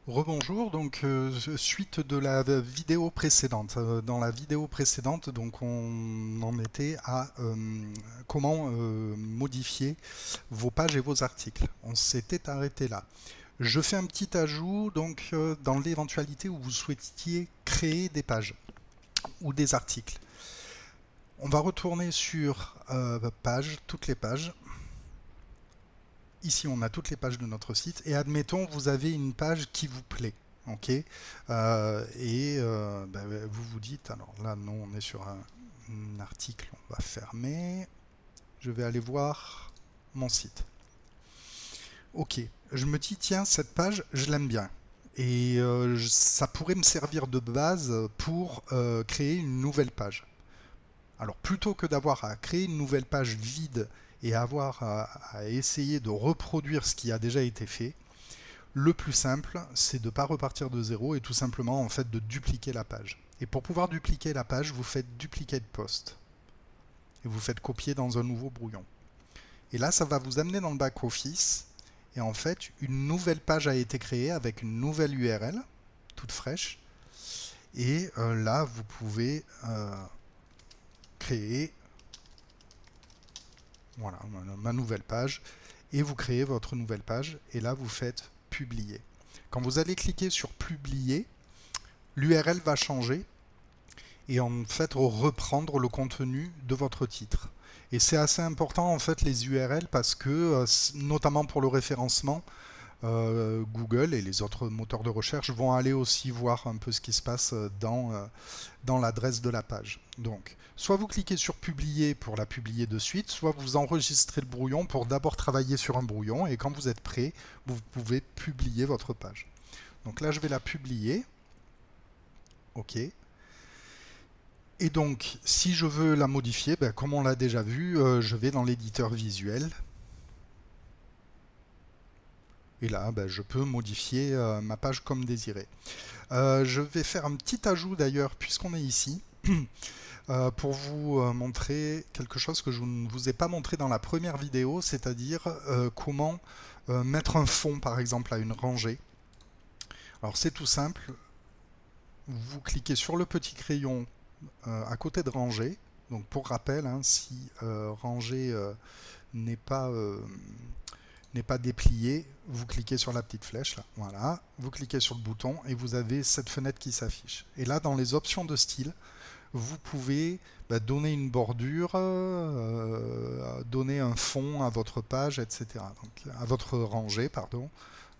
Rebonjour, donc suite de la vidéo précédente. Dans la vidéo précédente, donc on en était à comment modifier vos pages et vos articles. On s'était arrêté là. Je fais un petit ajout donc dans l'éventualité où vous souhaitiez créer des pages ou des articles. On va retourner sur pages, toutes les pages. Ici, on a toutes les pages de notre site et admettons vous avez une page qui vous plaît. Ok. Vous vous dites, alors là, non, on est sur un article, on va fermer. Je vais aller voir mon site. Ok. Je me dis, tiens, cette page, je l'aime bien. Et ça pourrait me servir de base pour créer une nouvelle page. Alors plutôt que d'avoir à créer une nouvelle page vide et avoir à essayer de reproduire ce qui a déjà été fait, le plus simple, c'est de ne pas repartir de zéro et tout simplement en fait de dupliquer la page. Et pour pouvoir dupliquer la page, vous faites duplicate post et vous faites copier dans un nouveau brouillon. Et là, ça va vous amener dans le back office et en fait, une nouvelle page a été créée avec une nouvelle URL toute fraîche. Et là, vous pouvez créer voilà, ma nouvelle page et vous créez votre nouvelle page et là vous faites publier. Quand vous allez cliquer sur publier, l'URL va changer et en fait reprendre le contenu de votre titre. Et c'est assez important en fait les URL parce que notamment pour le référencement, Google et les autres moteurs de recherche vont aller aussi voir un peu ce qui se passe dans l'adresse de la page. Donc, soit vous cliquez sur publier pour la publier de suite, soit vous enregistrez le brouillon pour d'abord travailler sur un brouillon et quand vous êtes prêt, vous pouvez publier votre page. Donc là, je vais la publier. OK. Et donc, si je veux la modifier, ben, comme on l'a déjà vu, je vais dans l'éditeur visuel. Et là, ben, je peux modifier ma page comme désiré. Je vais faire un petit ajout d'ailleurs, puisqu'on est ici. Pour vous montrer quelque chose que je ne vous ai pas montré dans la première vidéo, c'est-à-dire comment mettre un fond par exemple à une rangée. Alors c'est tout simple, vous cliquez sur le petit crayon à côté de rangée. Donc pour rappel, hein, si rangée n'est pas, n'est pas déplié, vous cliquez sur la petite flèche, là, voilà, vous cliquez sur le bouton et vous avez cette fenêtre qui s'affiche. Et là dans les options de style, vous pouvez donner une bordure, donner un fond à votre page, etc. Donc, à votre rangée, pardon.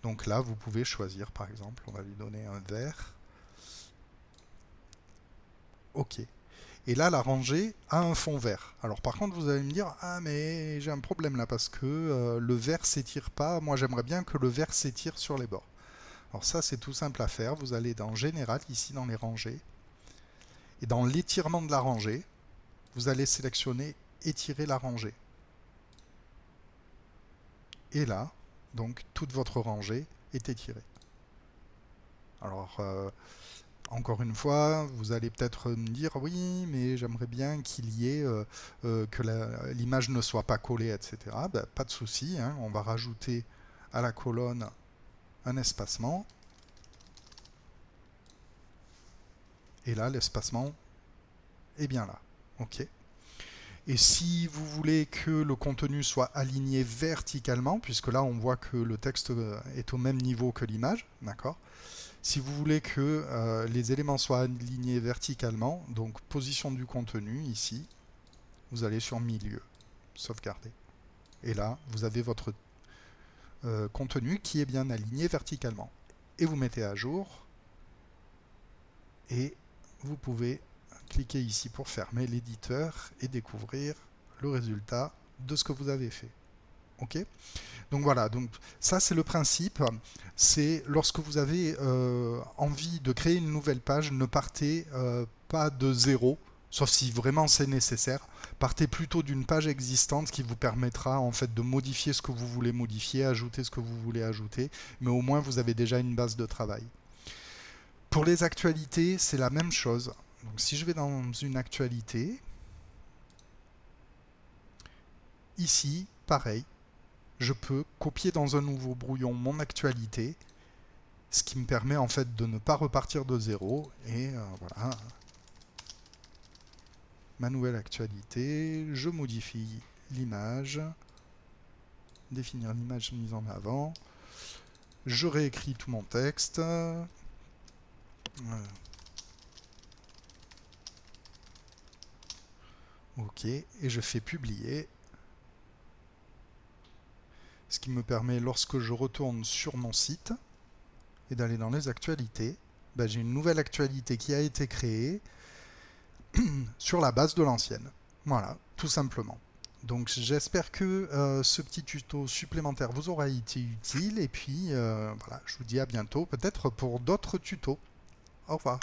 Donc là, vous pouvez choisir, par exemple, on va lui donner un vert. OK. Et là, la rangée a un fond vert. Alors par contre, vous allez me dire, ah mais j'ai un problème là parce que le vert s'étire pas. Moi, j'aimerais bien que le vert s'étire sur les bords. Alors ça, c'est tout simple à faire. Vous allez dans Général, ici dans les rangées. Et dans l'étirement de la rangée, vous allez sélectionner étirer la rangée. Et là, donc toute votre rangée est étirée. Alors, encore une fois, vous allez peut-être me dire oui, mais j'aimerais bien qu'il y ait que l'image ne soit pas collée, etc. Ben, pas de souci, hein, on va rajouter à la colonne un espacement. Et là, l'espacement est bien là. OK. Et si vous voulez que le contenu soit aligné verticalement, puisque là on voit que le texte est au même niveau que l'image, d'accord. Si vous voulez que les éléments soient alignés verticalement, donc position du contenu ici, vous allez sur milieu, sauvegarder. Et là, vous avez votre contenu qui est bien aligné verticalement. Et vous mettez à jour et vous pouvez cliquez ici pour fermer l'éditeur et découvrir le résultat de ce que vous avez fait. Ok. Donc voilà, donc ça c'est le principe. C'est lorsque vous avez envie de créer une nouvelle page, ne partez pas de zéro, sauf si vraiment c'est nécessaire. Partez plutôt d'une page existante qui vous permettra en fait de modifier ce que vous voulez modifier, ajouter ce que vous voulez ajouter, mais au moins vous avez déjà une base de travail. Pour les actualités, c'est la même chose. Donc si je vais dans une actualité, ici, pareil, je peux copier dans un nouveau brouillon mon actualité, ce qui me permet en fait de ne pas repartir de zéro. Et voilà, ma nouvelle actualité, je modifie l'image, définir l'image mise en avant, je réécris tout mon texte, ok, et je fais publier, ce qui me permet, lorsque je retourne sur mon site et d'aller dans les actualités, ben, j'ai une nouvelle actualité qui a été créée sur la base de l'ancienne. Voilà, tout simplement. Donc j'espère que ce petit tuto supplémentaire vous aura été utile, et puis voilà, je vous dis à bientôt, peut-être pour d'autres tutos. Au revoir.